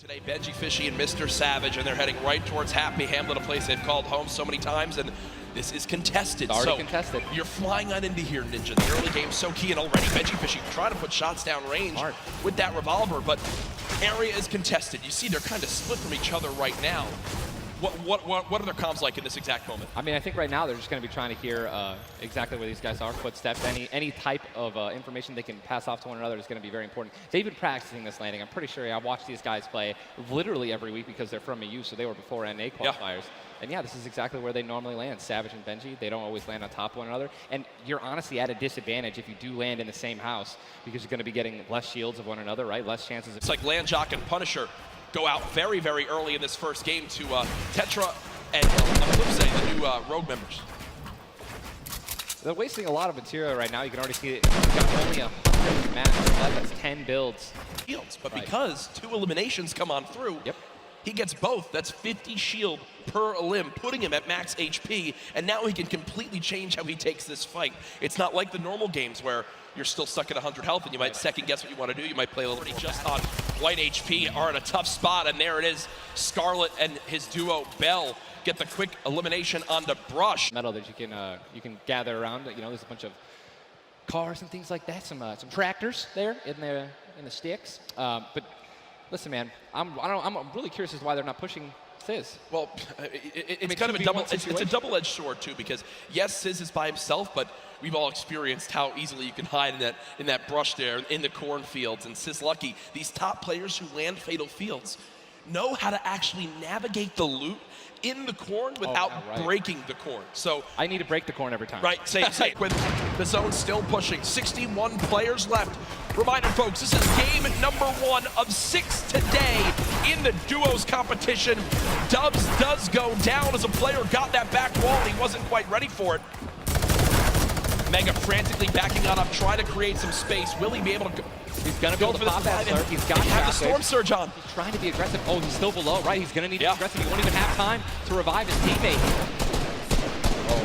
Today, Benji Fishy and Mr. Savage, and they're heading right towards Happy Hamlet, a place they've called home so many times, and this is contested. It's already contested. You're flying on into here, Ninja. The early game's so key, and already Benji Fishy trying to put shots down range with that revolver, but area is contested. You see they're kind of split from each other right now. What are their comms like in this exact moment? I mean, I think right now they're just going to be trying to hear exactly where these guys are, footsteps, any type of information they can pass off to one another is going to be very important. They've been practicing this landing. I'm pretty sure I watch these guys play literally every week because they're from EU, so they were before NA qualifiers. Yeah. And yeah, this is exactly where they normally land. Savage and Benji, they don't always land on top of one another. And you're honestly at a disadvantage if you do land in the same house because you're going to be getting less shields of one another, right? Less chances. It's like Landjock and Punisher go out very, very early in this first game to Tetra and on the flip side, the new Rogue members. They're wasting a lot of material right now. You can already see it. You've got only 100 matches left. That's 10 builds. But because 2 eliminations come on through, he gets both. That's 50 shield per elim, putting him at max HP, and now he can completely change how he takes this fight. It's not like the normal games where you're still stuck at 100 health and you might second guess what you want to do. You might play a little just on white HP, are in a tough spot, and there it is. Scarlet and his duo Bell get the quick elimination on the brush. Metal that you can gather around. You know, there's a bunch of cars and things like that. Some tractors there in the sticks. But listen, man, I'm really curious as to why they're not pushing Sizz. Well, it's kind of a double-edged sword too, because yes, Sizz is by himself, but we've all experienced how easily you can hide in that brush there in the cornfields. And Sizz Lucky, these top players who land fatal fields, know how to actually navigate the loot in the corn without breaking the corn. So I need to break the corn every time. Right, same. With the zone still pushing, 61 players left. Reminder, folks, this is game number 1 of 6 today in the duos competition. Dubs does go down as a player got that back wall and he wasn't quite ready for it. Mega frantically backing on up, trying to create some space. Will he be able to go? He's going to go for the pop-out slurp. He's got the storm surge on. He's trying to be aggressive. Oh, he's still below, right? He's going to need to be aggressive. He won't even have time to revive his teammate.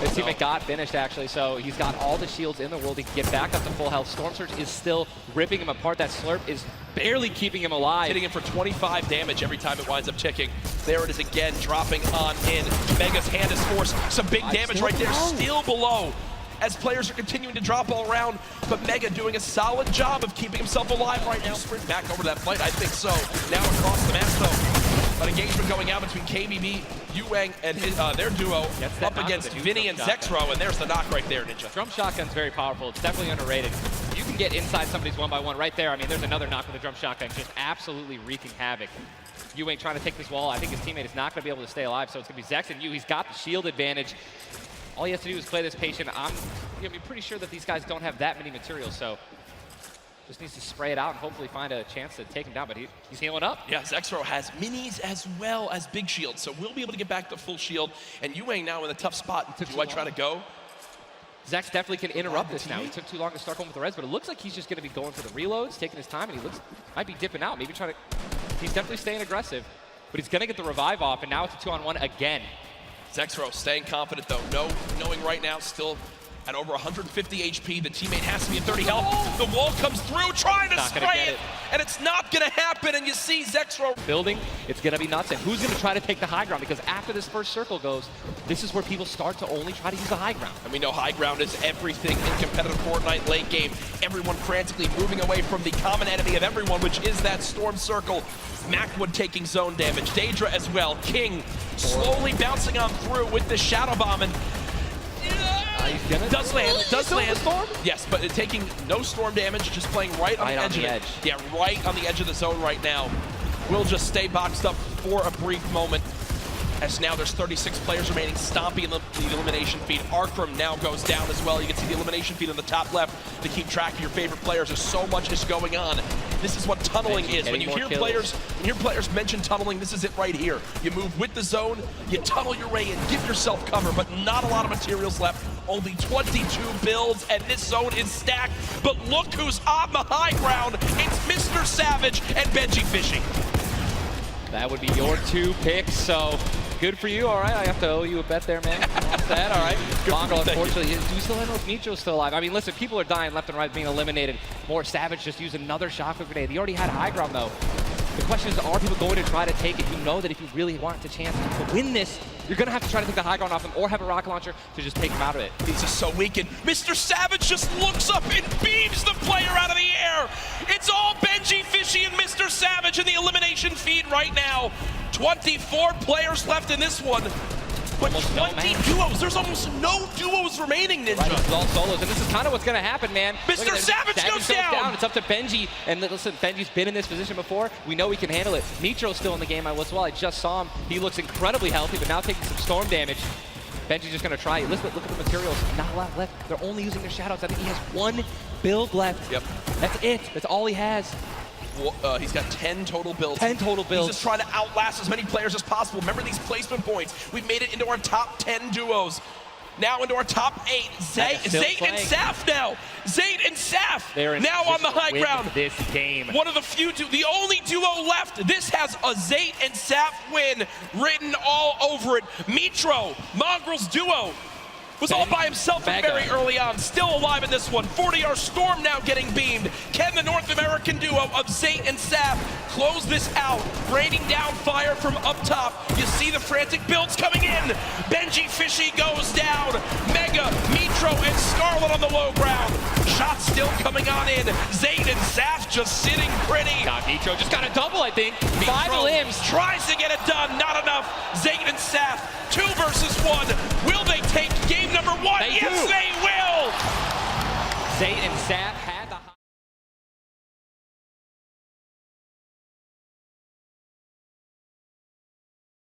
His teammate got finished, actually, so he's got all the shields in the world. He can get back up to full health. Storm Surge is still ripping him apart. That slurp is barely keeping him alive. Hitting him for 25 damage every time it winds up ticking. There it is again, dropping on in. Mega's hand is forced. Some big damage right there, still below, as players are continuing to drop all around, but Mega doing a solid job of keeping himself alive right now. Sprint back over to that fight, I think so. Now across the map though, an engagement going out between KBB, Yuang, and their duo up against Vinny and Zexro, and there's the knock right there, Ninja. Drum shotgun's very powerful. It's definitely underrated. You can get inside somebody's 1-by-1 right there. I mean, there's another knock with the drum shotgun, just absolutely wreaking havoc. Yuang trying to take this wall. I think his teammate is not going to be able to stay alive, so it's going to be Zex and Yu. He's got the shield advantage. All he has to do is play this patient. I'm going to be pretty sure that these guys don't have that many materials, so just needs to spray it out and hopefully find a chance to take him down, but he's healing up. Yeah, Zexro has minis as well as big shields, so we'll be able to get back to full shield. And Yuang now in a tough spot. Do I try to go? Zex definitely can interrupt this now. He took too long to start going with the res, but it looks like he's just going to be going for the reloads, taking his time, and he might be dipping out, maybe trying to... He's definitely staying aggressive, but he's going to get the revive off, and now it's a 2-on-1 again. Zexro staying confident though, knowing right now still at over 150 HP, the teammate has to be at 30 health. The wall comes through, trying to spray it, and it's not gonna happen, and you see Zexro building, it's gonna be nuts, and who's gonna try to take the high ground? Because after this first circle goes, this is where people start to only try to use the high ground. And we know high ground is everything in competitive Fortnite late game. Everyone frantically moving away from the common enemy of everyone, which is that storm circle. Macwood taking zone damage, Daedra as well. King slowly bouncing on through with the Shadow Bomb, and does land. Yes, but taking no storm damage, just playing right on the edge of it. Yeah, right on the edge of the zone right now. Will just stay boxed up for a brief moment. As now there's 36 players remaining. Stompy in the elimination feed. Arkram now goes down as well. You can see the elimination feed on the top left to keep track of your favorite players. There's so much is going on. This is what tunneling is. When you hear players mention tunneling, this is it right here. You move with the zone, you tunnel your way in, give yourself cover, but not a lot of materials left. Only 22 builds, and this zone is stacked. But look who's on the high ground. It's Mr. Savage and Benji Fishy. That would be your 2 picks, so good for you. All right, I have to owe you a bet there, man. What's that? All right. Bongo, unfortunately, do we still know if Micho's still alive? I mean, listen, people are dying left and right, being eliminated. More Savage just used another shockwave grenade. He already had high ground, though. The question is, are people going to try to take it? You know that if you really want the chance to win this, you're going to have to try to take the high ground off them or have a rocket launcher to just take him out of it. He's just so weakened. Mr. Savage just looks up and beams the player out of the air. It's all Benji, Fishy, and Mr. Savage in the elimination feed right now. 24 players left in this one. But 20 duos. There's almost no duos remaining, Ninja. Right, it's all solos, and this is kind of what's going to happen, man. Mr. Savage goes down. It's up to Benji, and listen, Benji's been in this position before. We know he can handle it. Nitro's still in the game as well. I just saw him. He looks incredibly healthy, but now taking some storm damage. Benji's just going to try it. Listen, look at the materials. Not a lot left. They're only using their shadows. I think he has one build left. Yep. That's it. That's all he has. Well, he's got 10 total builds. 10 total builds. He's just trying to outlast as many players as possible. Remember these placement points. We've made it into our top 10 duos. Now into our top 8. Zayt and Saf now. Zayt and Saf now on the high ground. This game. One of the few, the only duo left. This has a Zayt and Saf win written all over it. Mitro, Mongrel's duo. Was all by himself very early on, still alive in this one. 40R Storm now getting beamed. Can the North American duo of Zayt and Saf close this out? Raining down fire from up top. You see the frantic builds coming in. Benji Fishy goes down. Mega, Mitro, and Scarlet on the low ground. Shots still coming on in. Zayt and Saf just sitting pretty. Mitro just got a double, I think. Mitro 5 limbs. Tries to get it done, not enough. Zayt and Saf, 2 versus 1. Will they take game number 1? Yes, they will! Zayt and Saf